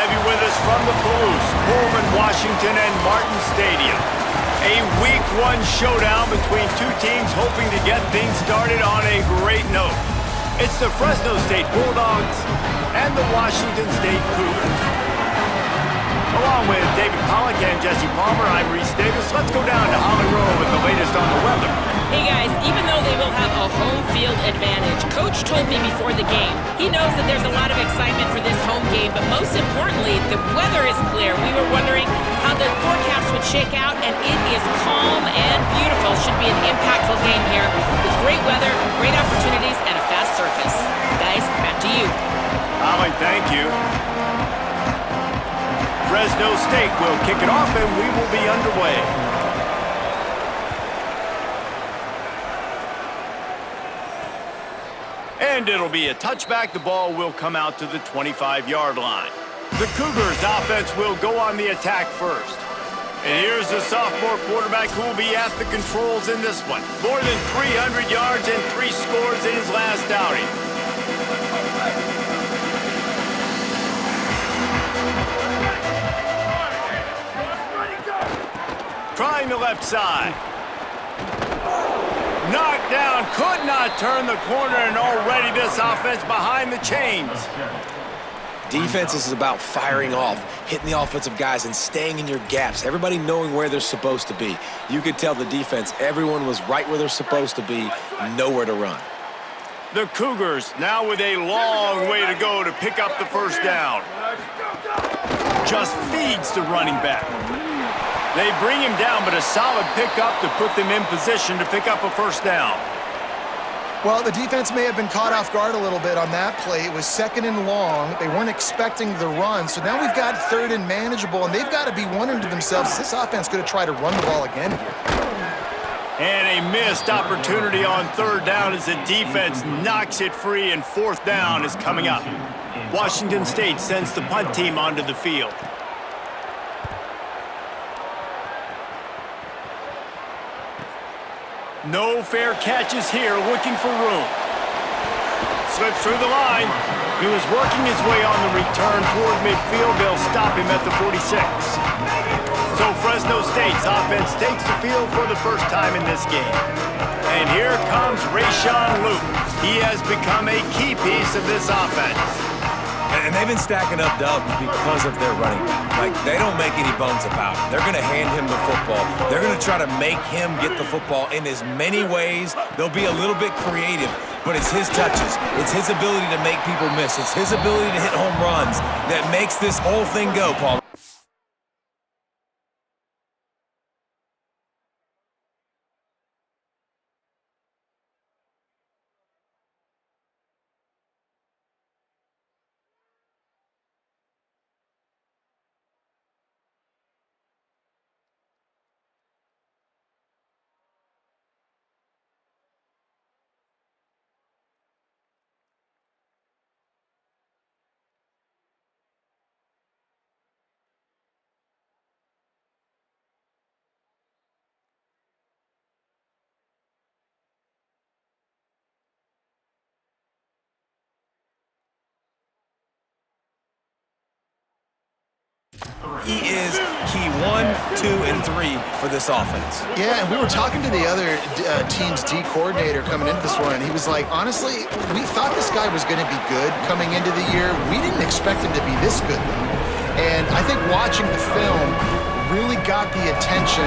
have you with us from the Palouse, Pullman, Washington, and Martin Stadium. A Week 1 showdown between two teams hoping to get things started on a great note. It's the Fresno State Bulldogs and the Washington State Cougars. Along with David Pollack and Jesse Palmer, I'm Reese Davis. Let's go down to Holly Rowe with the latest on the weather. Hey guys, even though they will have a home field advantage, Coach told me before the game, he knows that there's a lot of excitement for this home game, but most importantly, the weather is clear. We were wondering how the forecast would shake out, and it is calm and beautiful. Should be an impactful game here with great weather, great opportunities, and a fast surface. Guys, back to you. Holly, thank you. Fresno State will kick it off, and we will be underway. And it'll be a touchback. The ball will come out to the 25-yard line. The Cougars offense will go on the attack first. And here's the sophomore quarterback who will be at the controls in this one. More than 300 yards and 3 scores in his last outing. Trying the left side. Knocked down, could not turn the corner, and already this offense behind the chains. Defense is about firing off, hitting the offensive guys and staying in your gaps, everybody knowing where they're supposed to be. You could tell the defense, everyone was right where they're supposed to be, nowhere to run. The Cougars now with a long way to go to pick up the first down. Just feeds the running back. They bring him down, but a solid pickup to put them in position to pick up a first down. Well, the defense may have been caught off guard a little bit on that play. It was 2nd and long. They weren't expecting the run, so now we've got 3rd and manageable, and they've got to be wondering to themselves, is this offense going to try to run the ball again here? And a missed opportunity on 3rd down as the defense knocks it free, and 4th down is coming up. Washington State sends the punt team onto the field. No fair catches here, looking for room. Slips through the line. He was working his way on the return toward midfield. They'll stop him at the 46. So Fresno State's offense takes the field for the first time in this game. And here comes Rayshon Luke. He has become a key piece of this offense. And they've been stacking up dubs because of their running back. Like, they don't make any bones about it. They're going to hand him the football. They're going to try to make him get the football in as many ways. They'll be a little bit creative, but it's his touches. It's his ability to make people miss. It's his ability to hit home runs that makes this whole thing go, Paul. He is key 1, 2, and 3 for this offense. Yeah, and we were talking to the other team's D coordinator coming into this one, and he was like, honestly, we thought this guy was going to be good coming into the year. We didn't expect him to be this good, though. And I think watching the film really got the attention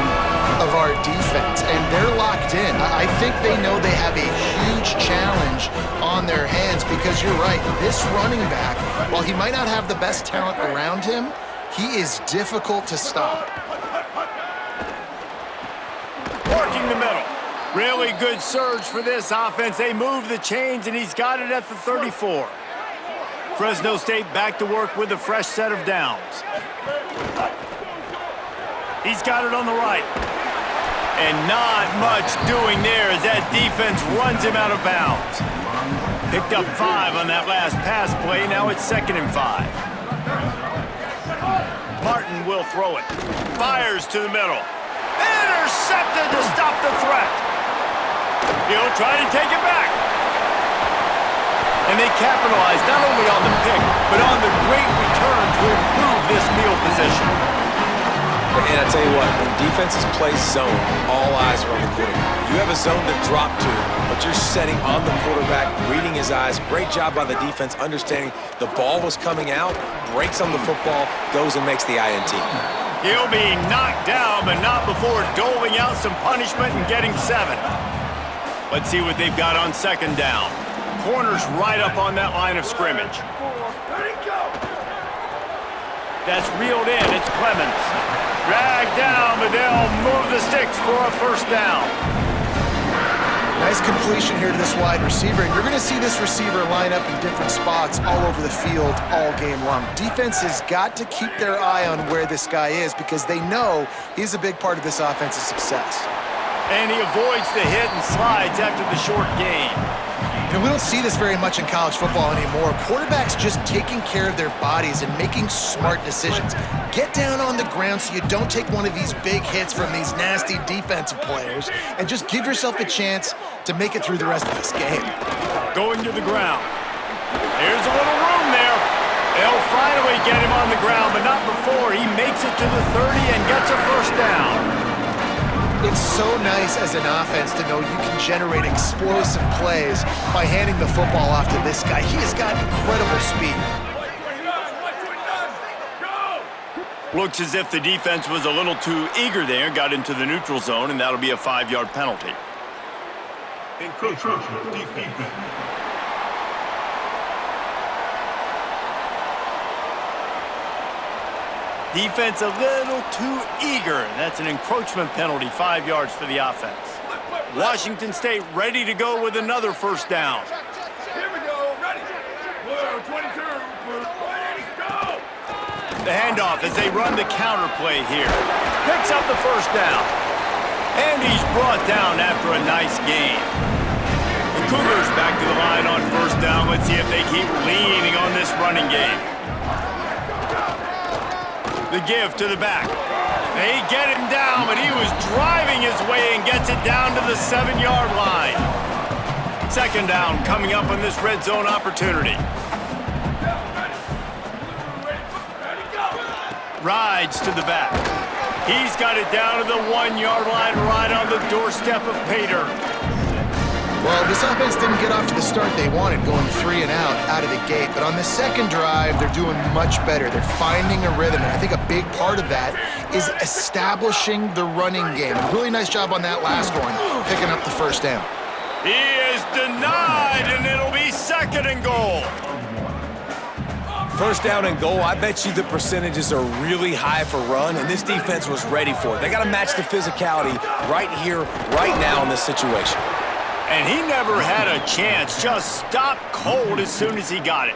of our defense, and they're locked in. I think they know they have a huge challenge on their hands because you're right, this running back, while he might not have the best talent around him, he is difficult to stop. Working the middle. Really good surge for this offense. They move the chains, and he's got it at the 34. Fresno State back to work with a fresh set of downs. He's got it on the right. And not much doing there as that defense runs him out of bounds. Picked up 5 on that last pass play. Now it's 2nd and 5. Martin will throw it. Fires to the middle. Intercepted to stop the threat. He'll try to take it back. And they capitalize not only on the pick, but on the great return to improve And I tell you what, when defenses play zone, all eyes are on the quarterback. You have a zone to drop to, but you're setting on the quarterback, reading his eyes. Great job by the defense, understanding the ball was coming out, breaks on the football, goes and makes the INT. He'll be knocked down, but not before doling out some punishment and getting 7. Let's see what they've got on second down. Corner's right up on that line of scrimmage. That's reeled in. It's Clemens. Dragged down, but they'll move the sticks for a first down. Nice completion here to this wide receiver, and you're going to see this receiver line up in different spots all over the field all game long. Defense has got to keep their eye on where this guy is because they know he's a big part of this offense's success. And he avoids the hit and slides after the short gain. You know, we don't see this very much in college football anymore. Quarterbacks just taking care of their bodies and making smart decisions. Get down on the ground so you don't take one of these big hits from these nasty defensive players and just give yourself a chance to make it through the rest of this game. Going to the ground. There's a little room there. They'll finally get him on the ground, but not before he makes it to the 30 and gets a first down. It's so nice as an offense to know you can generate explosive plays by handing the football off to this guy. He has got incredible speed. Looks as if the defense was a little too eager there, got into the neutral zone, and that'll be a 5-yard penalty. Encroachment, defense. Defense a little too eager. That's an encroachment penalty, 5 yards for the offense. Washington State ready to go with another first down. Here we go, ready. Blue 22, blue, ready, go. The handoff as they run the counter play here. Picks up the first down. And he's brought down after a nice gain. The Cougars back to the line on first down. Let's see if they keep leaning on this running game. The give to the back. They get him down, but he was driving his way and gets it down to the 7-yard line. Second down coming up on this red zone opportunity. Rides to the back. He's got it down to the 1-yard line right on the doorstep of Pater. Well, this offense didn't get off to the start they wanted, going 3 and out of the gate. But on the second drive, they're doing much better. They're finding a rhythm, and I think a big part of that is establishing the running game. A really nice job on that last one, picking up the first down. He is denied, and it'll be second and goal. First down and goal, I bet you the percentages are really high for run, and this defense was ready for it. They got to match the physicality right here, right now in this situation. And he never had a chance, just stopped cold as soon as he got it.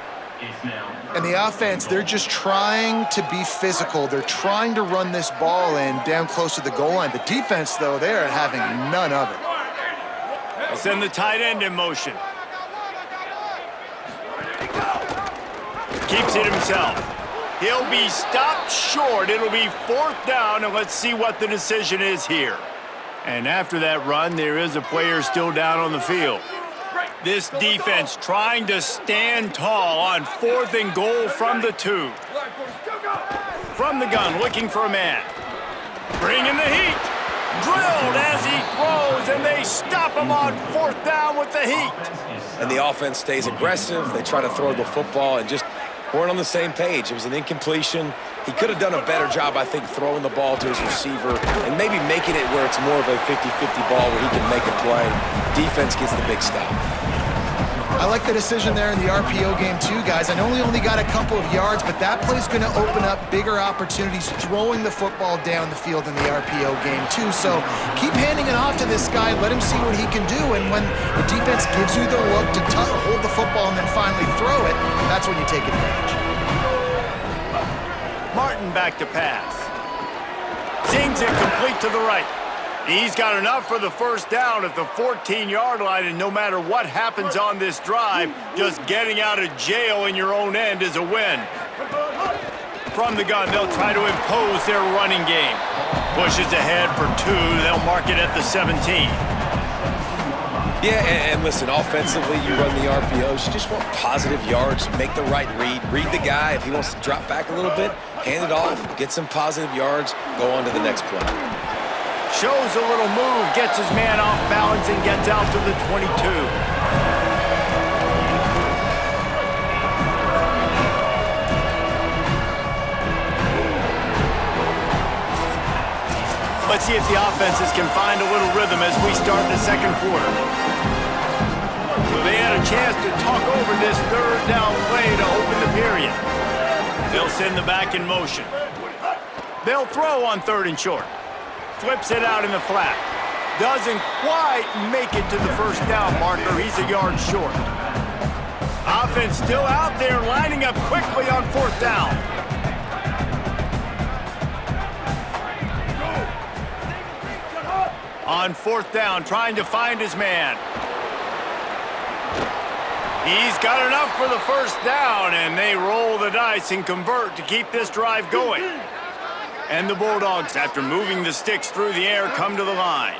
And the offense, they're just trying to be physical. They're trying to run this ball in down close to the goal line. The defense, though, they're having none of it. They'll send the tight end in motion. Keeps it himself. He'll be stopped short. It'll be fourth down, and let's see what the decision is here. And after that run, there is a player still down on the field. This defense trying to stand tall on fourth and goal from the 2. From the gun, looking for a man. Bringing the heat. Drilled as he throws, and they stop him on fourth down with the heat. And the offense stays aggressive. They try to throw the football and just weren't on the same page. It was an incompletion. He could have done a better job, I think, throwing the ball to his receiver and maybe making it where it's more of a 50-50 ball where he can make a play. Defense gets the big stop. I like the decision there in the RPO game too, guys. I know he only got a couple of yards, but that play's going to open up bigger opportunities throwing the football down the field in the RPO game too. So keep handing it off to this guy. Let him see what he can do. And when the defense gives you the look to hold the football and then finally throw it, that's when you take advantage. Martin back to pass. Zings it complete to the right. He's got enough for the first down at the 14-yard line, and no matter what happens on this drive, just getting out of jail in your own end is a win. From the gun, they'll try to impose their running game. Pushes ahead for 2. They'll mark it at the 17. Yeah, and listen, offensively, you run the RPOs. You just want positive yards, make the right read the guy. If he wants to drop back a little bit, hand it off, get some positive yards, go on to the next play. Shows a little move, gets his man off balance, and gets out to the 22. Let's see if the offenses can find a little rhythm as we start the second quarter. So they had a chance to talk over this third down play to open the period. They'll send the back in motion. They'll throw on 3rd and short. Flips it out in the flat. Doesn't quite make it to the first down marker. He's a yard short. Offense still out there lining up quickly on 4th down. On 4th down, trying to find his man. He's got enough for the first down, and they roll the dice and convert to keep this drive going. And the Bulldogs, after moving the sticks through the air, come to the line.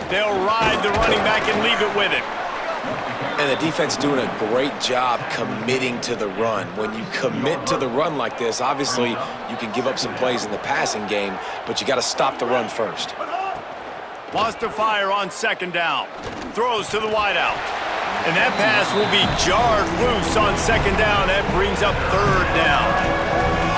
They'll ride the running back and leave it with him. And the defense doing a great job committing to the run. When you commit to the run like this, obviously you can give up some plays in the passing game, but you got to stop the run first. Wants to fire on 2nd down. Throws to the wideout. And that pass will be jarred loose on 2nd down. That brings up 3rd down.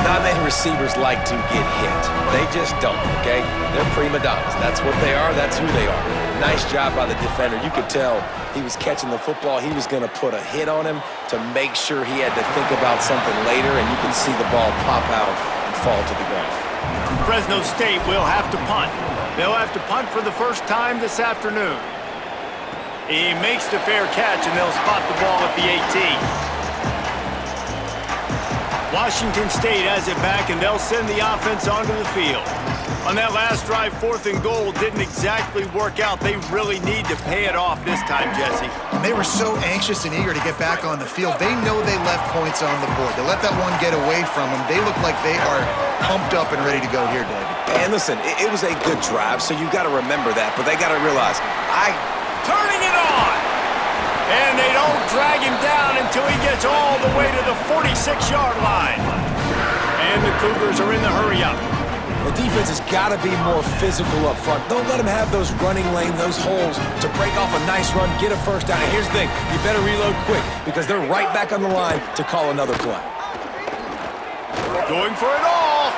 Not many receivers like to get hit. They just don't, okay? They're prima donnas. That's what they are. That's who they are. Nice job by the defender. You could tell he was catching the football. He was going to put a hit on him to make sure he had to think about something later, and you can see the ball pop out and fall to the ground. Fresno State will have to punt. They'll have to punt for the first time this afternoon. He makes the fair catch, and they'll spot the ball at the 18. Washington State has it back, and they'll send the offense onto the field. On that last drive, 4th and goal didn't exactly work out. They really need to pay it off this time, Jesse. And they were so anxious and eager to get back on the field. They know they left points on the board. They let that one get away from them. They look like they are pumped up and ready to go here, David. And listen, it was a good drive, so you got to remember that. But they got to realize, turning it on! And they don't drag him down until he gets all the way to the 46-yard line. And the Cougars are in the hurry-up. The defense has got to be more physical up front. Don't let them have those running lanes, those holes to break off a nice run, get a first down. And here's the thing, you better reload quick because they're right back on the line to call another play. Going for it all.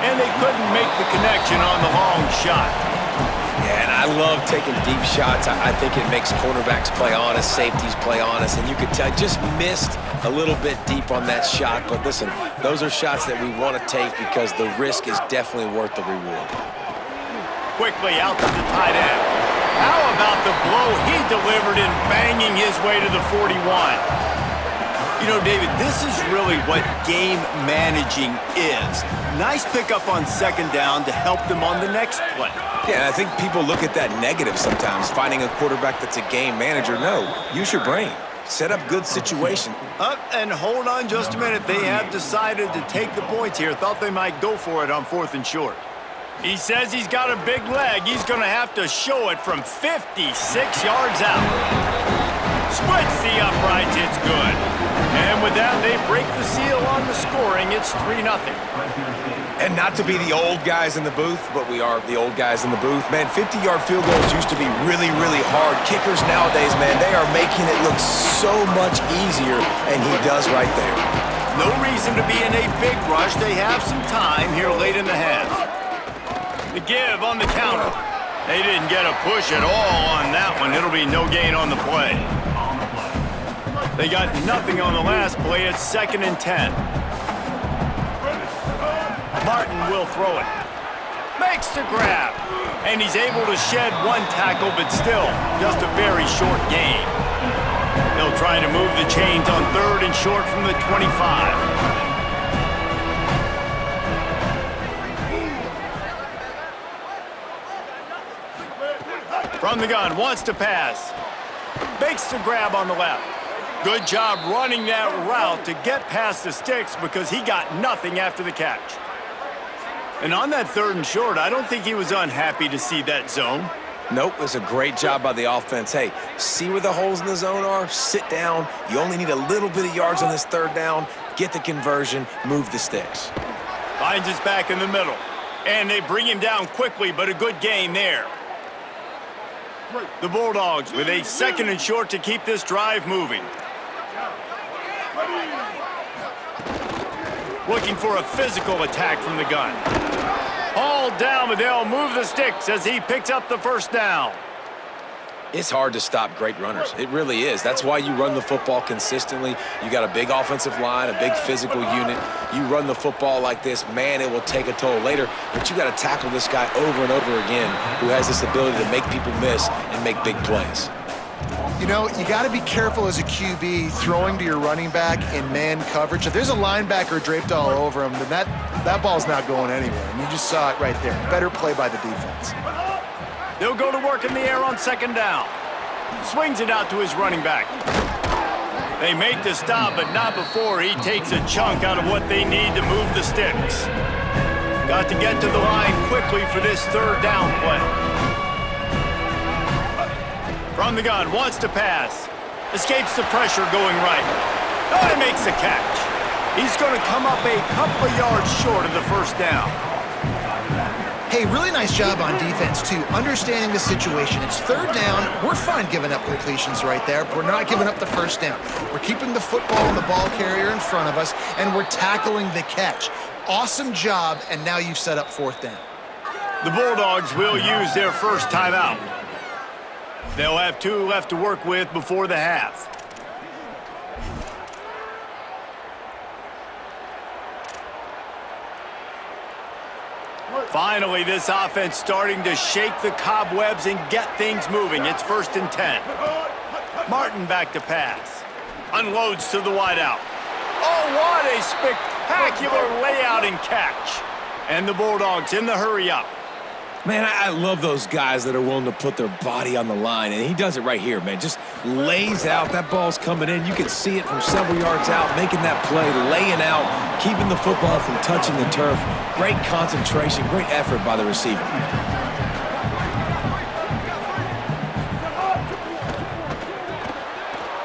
And they couldn't make the connection on the long shot. Yeah, and I love taking deep shots. I think it makes cornerbacks play honest, safeties play honest, and you could tell just missed a little bit deep on that shot. But listen, those are shots that we want to take because the risk is definitely worth the reward. Quickly out to the tight end. How about the blow he delivered in banging his way to the 41? You know, David, this is really what game managing is. Nice pickup on 2nd down to help them on the next play. Yeah, I think people look at that negative sometimes, finding a quarterback that's a game manager. No, use your brain. Set up good situation. Up and hold on just a minute. They have decided to take the points here. Thought they might go for it on 4th and short. He says he's got a big leg. He's going to have to show it from 56 yards out. Splits the uprights. It's good. And with that, they break the seal on the scoring. It's 3-0. And not to be the old guys in the booth, but we are the old guys in the booth. Man, 50-yard field goals used to be really, really hard. Kickers nowadays, man, they are making it look so much easier, and he does right there. No reason to be in a big rush. They have some time here late in the half. The give on the counter. They didn't get a push at all on that one. It'll be no gain on the play. They got nothing on the last play. It's 2nd and 10. Martin will throw it. Makes the grab. And he's able to shed one tackle, but still just a very short gain. They'll try to move the chains on 3rd and short from the 25. From the gun, wants to pass. Makes the grab on the left. Good job running that route to get past the sticks because he got nothing after the catch. And on that 3rd and short, I don't think he was unhappy to see that zone. Nope, it's a great job by the offense. Hey, see where the holes in the zone are? Sit down. You only need a little bit of yards on this 3rd down. Get the conversion, move the sticks. Finds his back in the middle. And they bring him down quickly, but a good gain there. The Bulldogs with a 2nd and short to keep this drive moving. Looking for a physical attack from the gun. All down, but they'll move the sticks as he picks up the 1st down. It's hard to stop great runners. It really is. That's why you run the football consistently. You got a big offensive line, a big physical unit. You run the football like this, man, it will take a toll later. But you got to tackle this guy over and over again who has this ability to make people miss and make big plays. You know, you got to be careful as a QB throwing to your running back in man coverage. If there's a linebacker draped all over him, then that ball's not going anywhere. And you just saw it right there. Better play by the defense. They'll go to work in the air on 2nd down. Swings it out to his running back. They make the stop, but not before he takes a chunk out of what they need to move the sticks. Got to get to the line quickly for this 3rd down play. From the gun, wants to pass. Escapes the pressure going right. Oh, he makes the catch. He's going to come up a couple of yards short of the 1st down. Hey, really nice job on defense, too, understanding the situation. It's 3rd down. We're fine giving up completions right there, but we're not giving up the 1st down. We're keeping the football and the ball carrier in front of us, and we're tackling the catch. Awesome job, and now you've set up 4th down. The Bulldogs will use their 1st timeout. They'll have 2 left to work with before the half. Finally, this offense starting to shake the cobwebs and get things moving. It's 1st and 10. Martin back to pass. Unloads to the wideout. Oh, what a spectacular layout and catch. And the Bulldogs in the hurry up. Man, I love those guys that are willing to put their body on the line, and he does it right here, man. Just lays out. That ball's coming in. You can see it from several yards out, making that play, laying out, keeping the football from touching the turf. Great concentration, great effort by the receiver.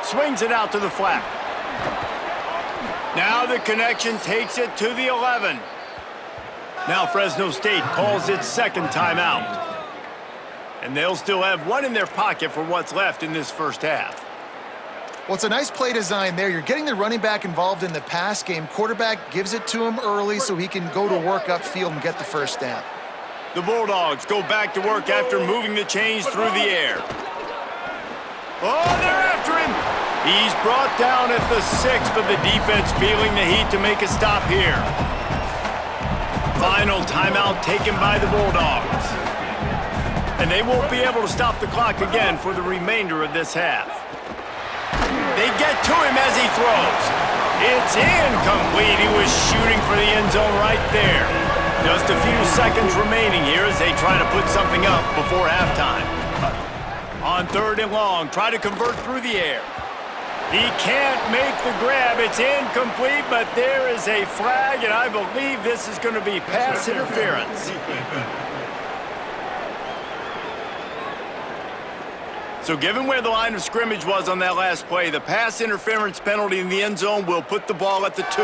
Swings it out to the flat. Now the connection takes it to the 11. Now Fresno State calls its 2nd timeout. And they'll still have 1 in their pocket for what's left in this 1st half. Well, it's a nice play design there. You're getting the running back involved in the pass game. Quarterback gives it to him early so he can go to work upfield and get the 1st down. The Bulldogs go back to work after moving the chains through the air. Oh, they're after him. He's brought down at the 6, but the defense feeling the heat to make a stop here. Final timeout taken by the Bulldogs. And they won't be able to stop the clock again for the remainder of this half. They get to him as he throws. It's incomplete. He was shooting for the end zone right there. Just a few seconds remaining here as they try to put something up before halftime. On 3rd and long, try to convert through the air. He can't make the grab. It's incomplete, but there is a flag, and I believe this is going to be pass interference. So given where the line of scrimmage was on that last play, the pass interference penalty in the end zone will put the ball at the 2.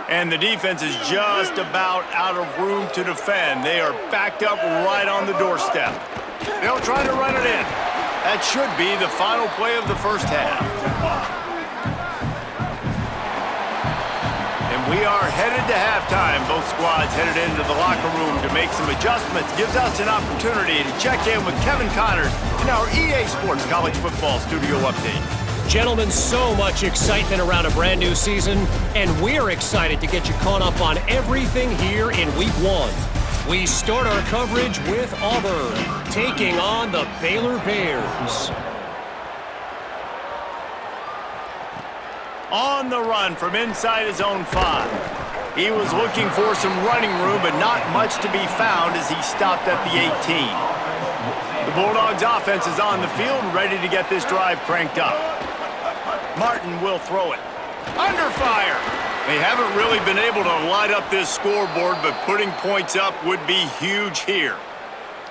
And the defense is just about out of room to defend. They are backed up right on the doorstep. They'll try to run it in. That should be the final play of the 1st half. And we are headed to halftime. Both squads headed into the locker room to make some adjustments. Gives us an opportunity to check in with Kevin Connors in our EA Sports College Football Studio Update. Gentlemen, so much excitement around a brand new season, and we're excited to get you caught up on everything here in Week 1. We start our coverage with Auburn, taking on the Baylor Bears. On the run from inside his own 5. He was looking for some running room, but not much to be found as he stopped at the 18. The Bulldogs offense is on the field, ready to get this drive cranked up. Martin will throw it. Under fire! They haven't really been able to light up this scoreboard, but putting points up would be huge here.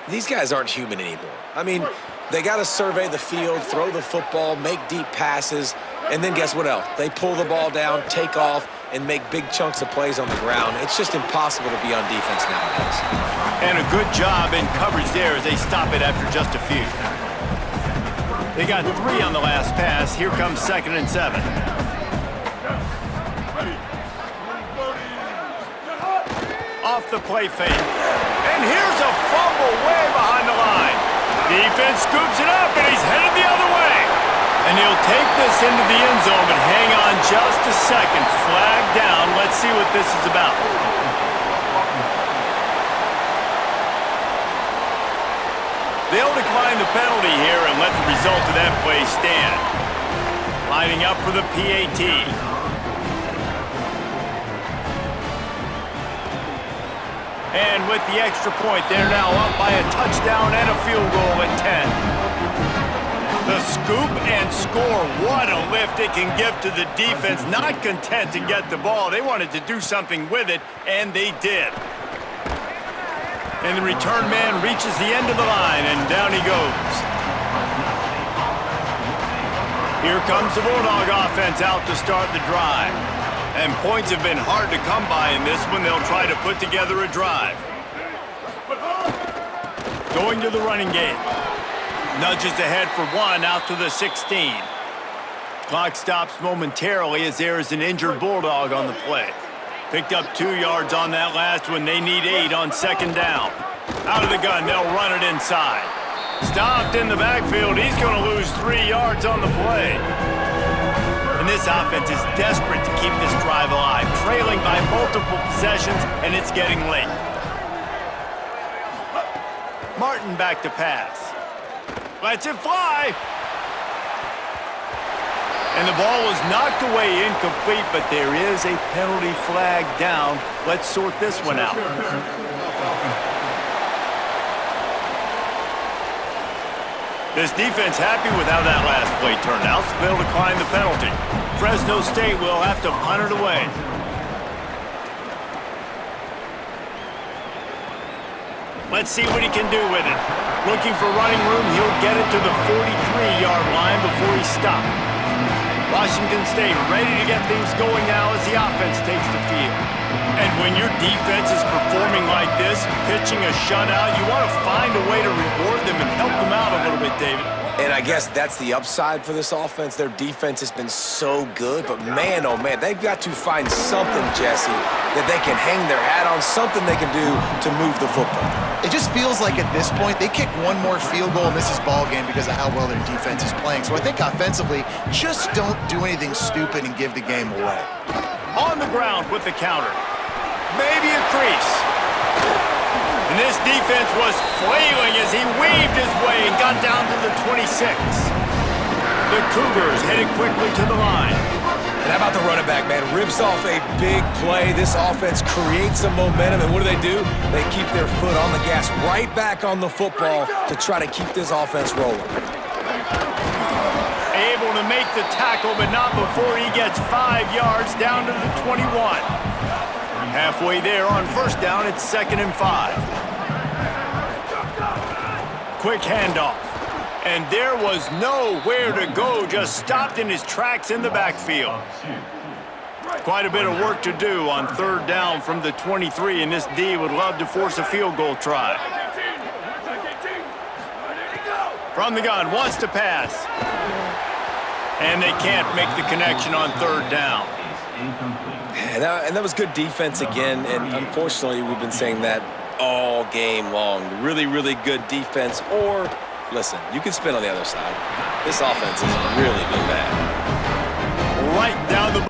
These guys aren't human anymore. I mean, they got to survey the field, throw the football, make deep passes, and then guess what else? They pull the ball down, take off, and make big chunks of plays on the ground. It's just impossible to be on defense nowadays. And a good job in coverage there as they stop it after just a few. They got 3 on the last pass. Here comes 2nd and 7. Off the play fake. And here's a fumble way behind the line. Defense scoops it up, and he's headed the other way. And he'll take this into the end zone, but hang on just a second. Flag down. Let's see what this is about. They'll decline the penalty here and let the result of that play stand. Lining up for the PAT. And with the extra point, they're now up by a touchdown and a field goal at 10. The scoop and score. What a lift it can give to the defense. Not content to get the ball. They wanted to do something with it, and they did. And the return man reaches the end of the line, and down he goes. Here comes the Bulldog offense out to start the drive. And points have been hard to come by in this one. They'll try to put together a drive. Going to the running game. Nudges ahead for 1 out to the 16. Clock stops momentarily as there is an injured Bulldog on the play. Picked up 2 yards on that last one. They need 8 on 2nd down. Out of the gun, they'll run it inside. Stopped in the backfield. He's going to lose 3 yards on the play. And this offense is desperate to keep this drive alive, trailing by multiple possessions, and it's getting late. Martin back to pass. Lets it fly. And the ball was knocked away incomplete, but there is a penalty flag down. Let's sort this one out. This defense happy with how that last play turned out, so they'll decline the penalty. Fresno State will have to punt it away. Let's see what he can do with it. Looking for running room, he'll get it to the 43-yard line before he stopped. Washington State ready to get things going now as the offense takes the field. And when your defense is performing like this, pitching a shutout, you want to find a way to reward them and help them out a little bit, David. And I guess that's the upside for this offense. Their defense has been so good, but man, oh man, they've got to find something, Jesse, that they can hang their hat on, something they can do to move the football. It just feels like at this point, they kick one more field goal and this is ball game because of how well their defense is playing. So I think offensively, just don't do anything stupid and give the game away. On the ground with the counter. Maybe a crease. And this defense was flailing as he weaved his way and got down to the 26. The Cougars headed quickly to the line. And how about the running back, man? Rips off a big play. This offense creates some momentum, and what do? They keep their foot on the gas, right back on the football to try to keep this offense rolling. Able to make the tackle, but not before he gets 5 yards down to the 21. Halfway there on 1st down, it's 2nd and 5. Quick handoff. And there was nowhere to go, just stopped in his tracks in the backfield. Quite a bit of work to do on 3rd down from the 23, and this D would love to force a field goal try. From the gun, wants to pass. And they can't make the connection on 3rd down. And that was good defense again, and unfortunately we've been saying that all game long. Really, really good defense, or, listen, you can spin on the other side. This offense has really been bad. Right down the...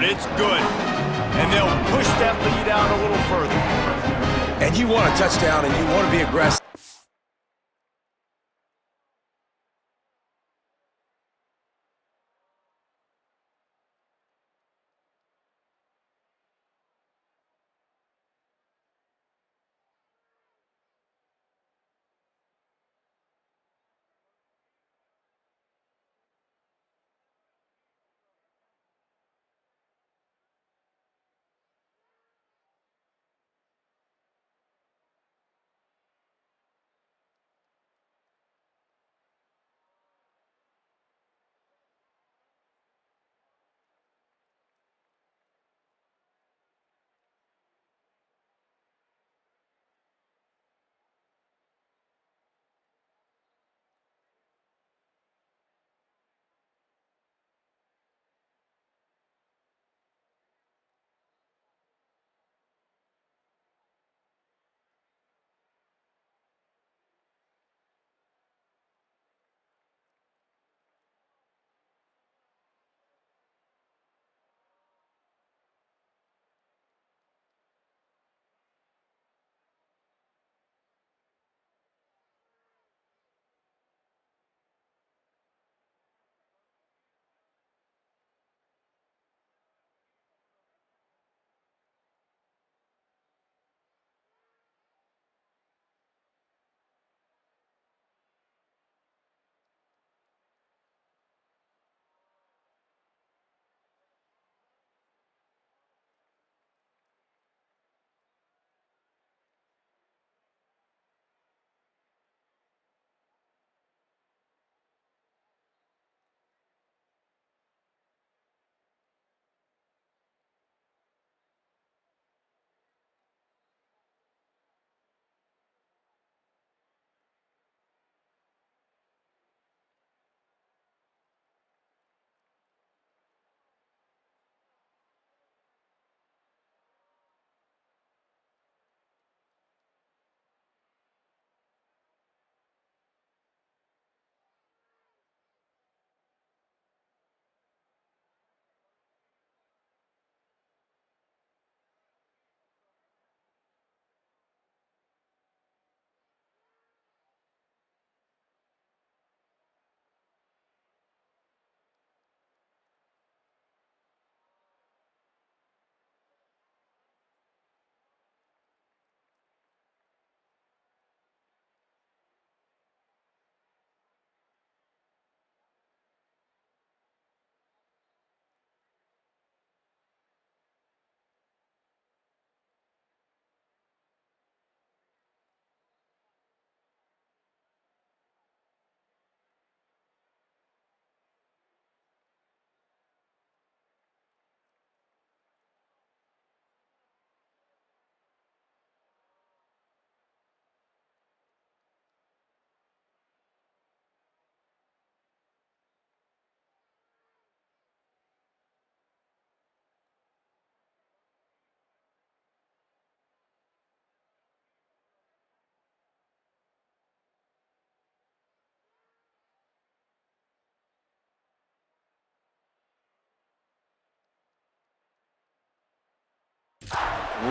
It's good. And they'll push that lead out a little further. And you want a touchdown, and you want to be aggressive.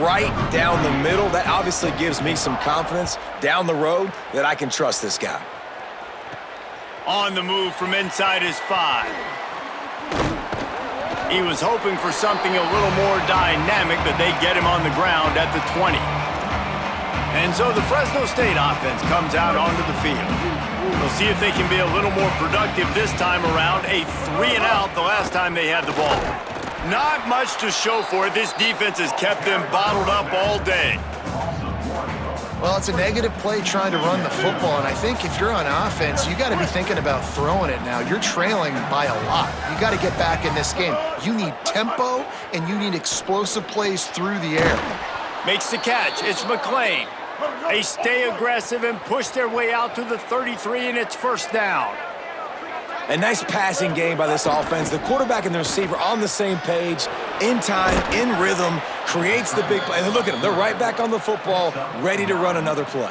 Right down the middle. That obviously gives me some confidence down the road that I can trust this guy. On the move from inside his 5. He was hoping for something a little more dynamic, but they get him on the ground at the 20. And so the Fresno State offense comes out onto the field. We'll see if they can be a little more productive this time around. A 3-and-out the last time they had the ball. Not much to show for it. This defense has kept them bottled up all day. Well, it's a negative play trying to run the football, and I think if you're on offense, you got to be thinking about throwing it now. You're trailing by a lot. You got to get back in this game. You need tempo, and you need explosive plays through the air. Makes the catch. It's McClain. They stay aggressive and push their way out to the 33, and it's first down. A nice passing game by this offense. The quarterback and the receiver on the same page, in time, in rhythm, creates the big play. And look at them. They're right back on the football, ready to run another play.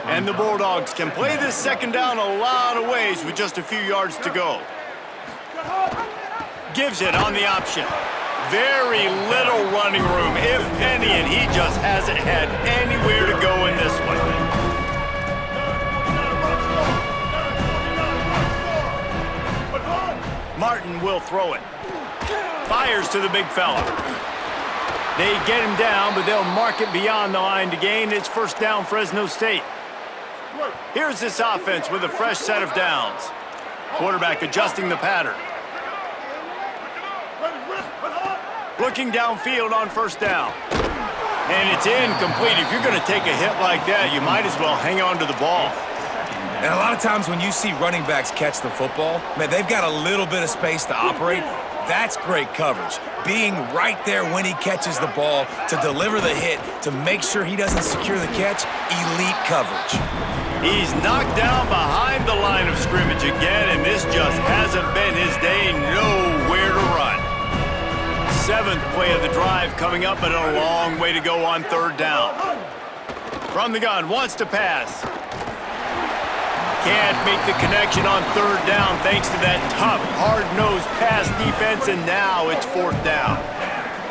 And the Bulldogs can play this second down a lot of ways with just a few yards to go. Gives it on the option. Very little running room, if any, and he just hasn't had anywhere to go in this one. Martin will throw it. Fires to the big fella. They get him down, but they'll mark it beyond the line to gain. It's first down, Fresno State. Here's this offense with a fresh set of downs. Quarterback adjusting the pattern. Looking downfield on first down. And it's incomplete. If you're going to take a hit like that, you might as well hang on to the ball. And a lot of times when you see running backs catch the football, man, they've got a little bit of space to operate. That's great coverage. Being right there when he catches the ball to deliver the hit, to make sure he doesn't secure the catch, elite coverage. He's knocked down behind the line of scrimmage again, and this just hasn't been his day. Nowhere to run. 7th play of the drive coming up, but a long way to go on third down. From the gun, wants to pass. Can't make the connection on third down thanks to that tough, hard-nosed pass defense, and now it's fourth down.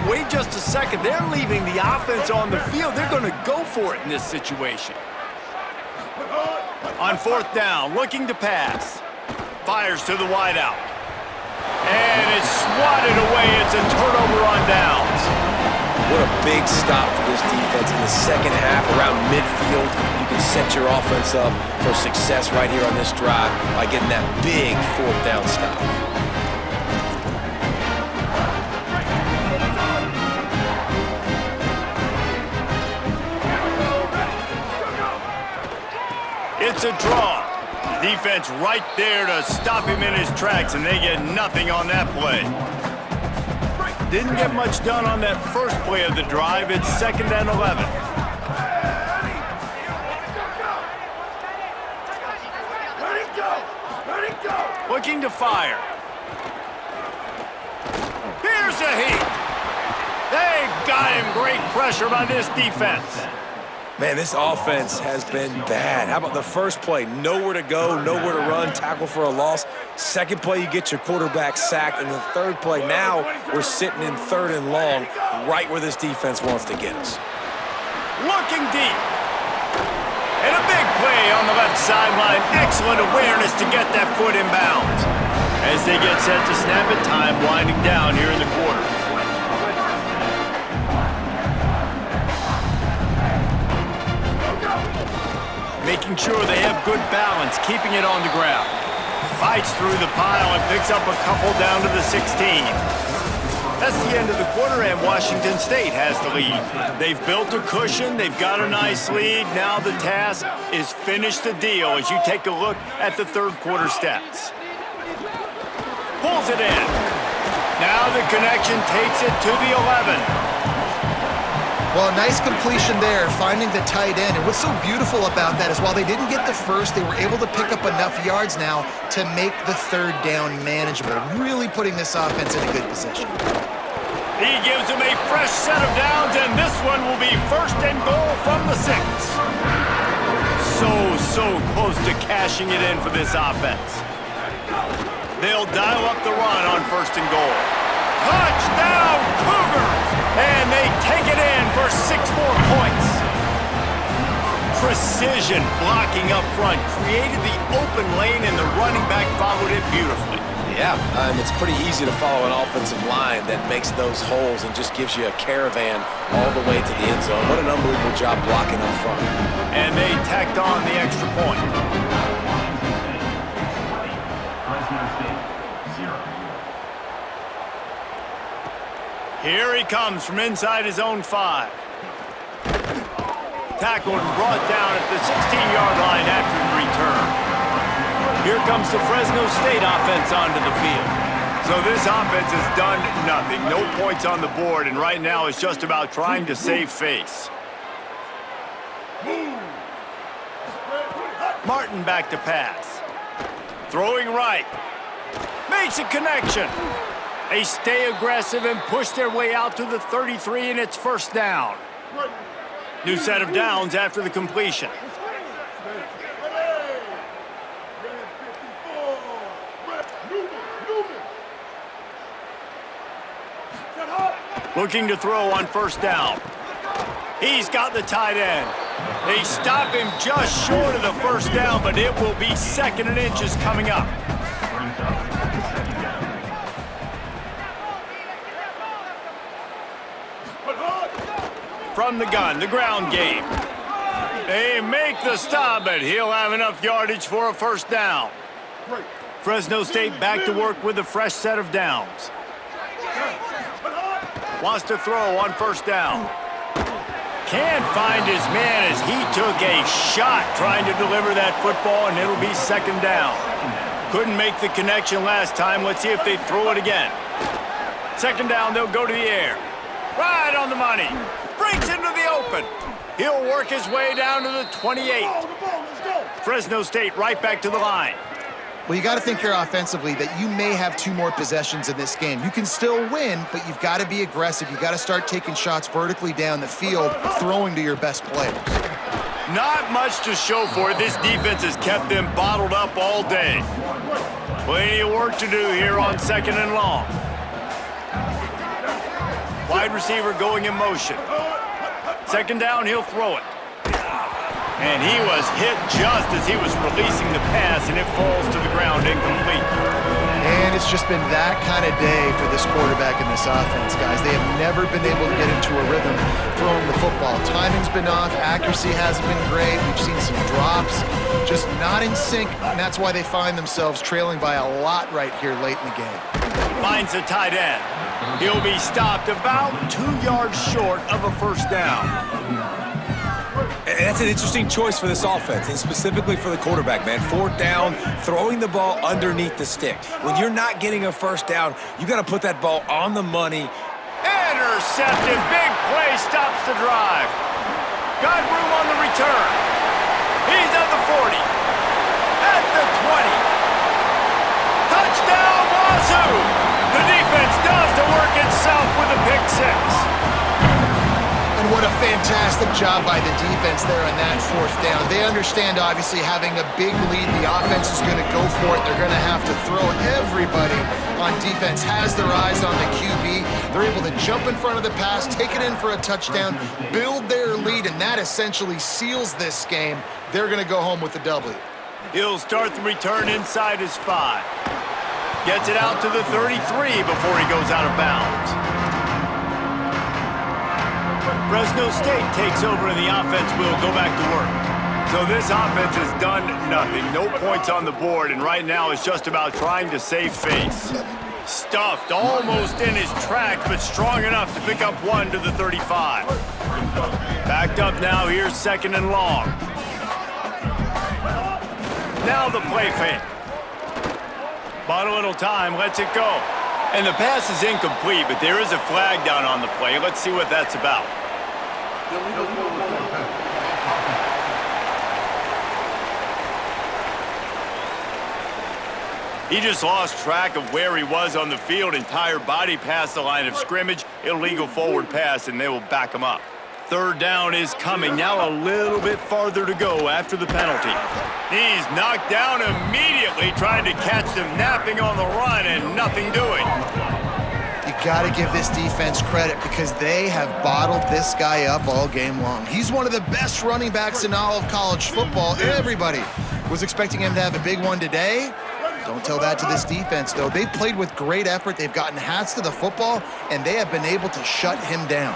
Wait just a second. They're leaving the offense on the field. They're going to go for it in this situation. On fourth down, looking to pass. Fires to the wideout. And it's swatted away. It's a turnover on downs. What a big stop for this defense in the second half around midfield. You can set your offense up for success right here on this drive by getting that big fourth down stop. It's a draw. Defense right there to stop him in his tracks, and they get nothing on that play. Didn't get much done on that first play of the drive. It's 2nd and 11. Looking to fire. Here's a heat. They got him. Great pressure by this defense. Man, this offense has been bad. How about the first play? Nowhere to go, nowhere to run, tackle for a loss. Second play, you get your quarterback sacked. And the third play, now we're sitting in 3rd and long, right where this defense wants to get us. Looking deep. And a big play on the left sideline. Excellent awareness to get that foot in bounds. As they get set to snap it, time winding down here in the quarter. Making sure they have good balance, keeping it on the ground. Fights through the pile and picks up a couple down to the 16. That's the end of the quarter, and Washington State has the lead. They've built a cushion, they've got a nice lead. Now the task is finish the deal as you take a look at the third quarter stats. Pulls it in. Now the connection takes it to the 11. Well, nice completion there, finding the tight end. And what's so beautiful about that is while they didn't get the first, they were able to pick up enough yards now to make the third down manageable, really putting this offense in a good position. He gives them a fresh set of downs, and this one will be 1st and goal from the 6. So close to cashing it in for this offense. They'll dial up the run on 1st and goal. Touchdown, Cougars! And they take it in for 6 more points. Precision blocking up front created the open lane, and the running back followed it beautifully. Yeah, it's pretty easy to follow an offensive line that makes those holes and just gives you a caravan all the way to the end zone. What an unbelievable job blocking up front. And they tacked on the extra point. Here he comes from inside his own 5. Tackled and brought down at the 16-yard line after the return. Here comes the Fresno State offense onto the field. So this offense has done nothing. No points on the board, and right now it's just about trying to save face. Martin back to pass. Throwing right. Makes a connection. They stay aggressive and push their way out to the 33, and it's 1st down. New set of downs after the completion. Looking to throw on first down. He's got the tight end. They stop him just short of the first down, but it will be 2nd and inches coming up. From the gun, the ground game. They make the stop, but he'll have enough yardage for a first down. Fresno State back to work with a fresh set of downs. Wants to throw on first down. Can't find his man as he took a shot trying to deliver that football, and it'll be 2nd down. Couldn't make the connection last time. Let's see if they throw it again. 2nd down, they'll go to the air. Right on the money. Breaks into the open. He'll work his way down to the 28. Fresno State right back to the line. Well, you got to think here offensively that you may have 2 more possessions in this game. You can still win, but you've got to be aggressive. You've got to start taking shots vertically down the field, throwing to your best players. Not much to show for it. This defense has kept them bottled up all day. Plenty of work to do here on 2nd and long. Wide receiver going in motion. 2nd down, he'll throw it. And he was hit just as he was releasing the pass, and it falls to the ground incomplete. And it's just been that kind of day for this quarterback and this offense, guys. They have never been able to get into a rhythm throwing the football. Timing's been off. Accuracy hasn't been great. We've seen some drops, just not in sync, and that's why they find themselves trailing by a lot right here late in the game. Finds a tight end. He'll be stopped about 2 yards short of a first down. And that's an interesting choice for this offense, and specifically for the quarterback, man. 4th down, throwing the ball underneath the stick. When you're not getting a first down, you got to put that ball on the money. Intercepted. Big play stops the drive. Got room on the return. He's at the 40. At the 20. Touchdown, Wazoo! The defense does the work itself with a pick 6. And what a fantastic job by the defense there on that 4th down. They understand, obviously, having a big lead. The offense is going to go for it. They're going to have to throw. Everybody on defense has their eyes on the QB. They're able to jump in front of the pass, take it in for a touchdown, build their lead, and that essentially seals this game. They're going to go home with the W. He'll start the return inside his 5. Gets it out to the 33 before he goes out of bounds. Fresno State takes over and the offense will go back to work. So this offense has done nothing. No points on the board, and right now it's just about trying to save face. Stuffed almost in his tracks, but strong enough to pick up 1 to the 35. Backed up now, here's 2nd and long. Now the play fake. Bought a little time, lets it go. And the pass is incomplete, but there is a flag down on the play. Let's see what that's about. He just lost track of where he was on the field. Entire body past the line of scrimmage. Illegal forward pass, and they will back him up. 3rd down is coming. Now a little bit farther to go after the penalty. He's knocked down immediately, trying to catch them napping on the run and nothing doing. You got to give this defense credit because they have bottled this guy up all game long. He's one of the best running backs in all of college football. Everybody was expecting him to have a big one today. Don't tell that to this defense, though. They've played with great effort. They've gotten hats to the football, and they have been able to shut him down.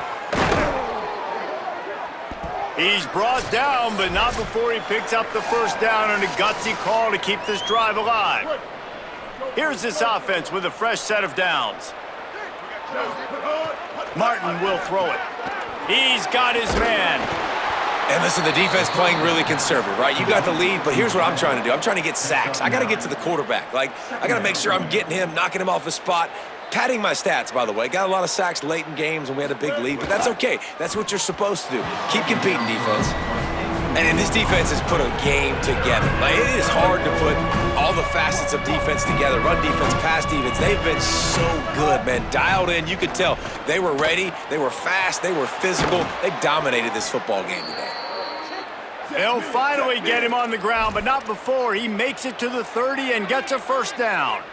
He's brought down, but not before he picks up the first down and a gutsy call to keep this drive alive. Here's this offense with a fresh set of downs. Martin will throw it. He's got his man. And listen, the defense playing really conservative, right? You got the lead, but here's what I'm trying to do. I'm trying to get sacks. I got to get to the quarterback. Like, I got to make sure I'm getting him, knocking him off his spot. Padding my stats, by the way. Got a lot of sacks late in games when we had a big lead, but that's okay. That's what you're supposed to do. Keep competing, defense. And this defense has put a game together. Like, it is hard to put all the facets of defense together. Run defense, pass defense. They've been so good, man. Dialed in. You could tell they were ready. They were fast. They were physical. They dominated this football game today. They'll finally get him on the ground, but not before he makes it to the 30 and gets a first down.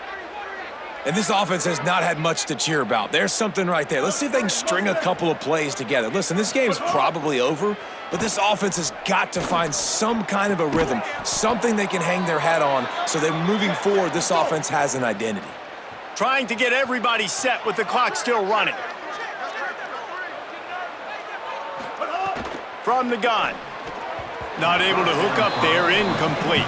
And this offense has not had much to cheer about. There's something right there. Let's see if they can string a couple of plays together. Listen, this game's probably over, but this offense has got to find some kind of a rhythm, something they can hang their hat on so that moving forward, this offense has an identity. Trying to get everybody set with the clock still running. From the gun. Not able to hook up there, incomplete.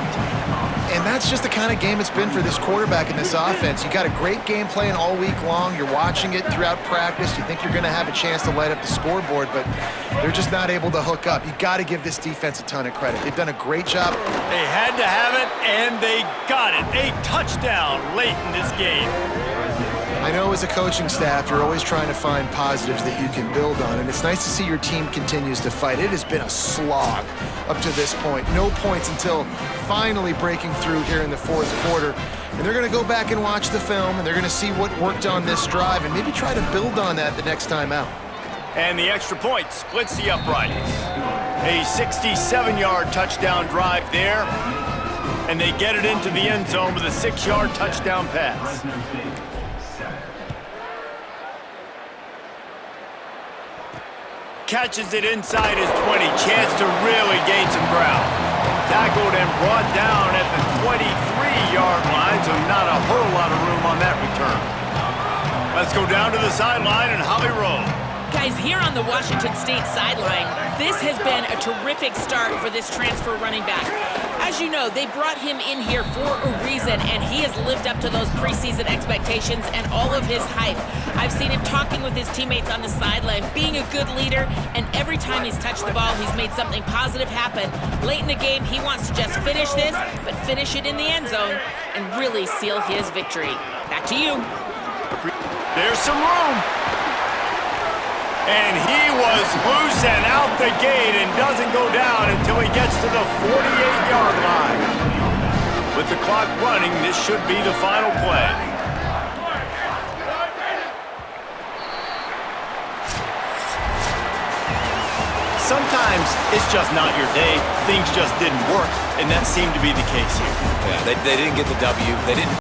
And that's just the kind of game it's been for this quarterback in this offense. You got a great game plan all week long. You're watching it throughout practice. You think you're going to have a chance to light up the scoreboard, but they're just not able to hook up. You got to give this defense a ton of credit. They've done a great job. They had to have it, and they got it. A touchdown late in this game. I know as a coaching staff, you're always trying to find positives that you can build on, and it's nice to see your team continues to fight. It has been a slog up to this point. No points until finally breaking through here in the fourth quarter. And they're going to go back and watch the film, and they're going to see what worked on this drive and maybe try to build on that the next time out. And the extra point splits the uprights. A 67-yard touchdown drive there, and they get it into the end zone with a 6-yard touchdown pass. Catches it inside his 20. Chance to really gain some ground. Tackled and brought down at the 23-yard line, so not a whole lot of room on that return. Let's go down to the sideline and Holly roll. Guys, here on the Washington State sideline, this has been a terrific start for this transfer running back. As you know, they brought him in here for a reason, and he has lived up to those preseason expectations and all of his hype. I've seen him talking with his teammates on the sideline, being a good leader, and every time he's touched the ball, he's made something positive happen. Late in the game, he wants to just finish this, but finish it in the end zone and really seal his victory. Back to you. There's some room. And he was loose and out the gate and doesn't go down until he gets to the 48-yard line. With the clock running, this should be the final play. Sometimes it's just not your day. Things just didn't work, and that seemed to be the case here. Yeah, they didn't get the W. They didn't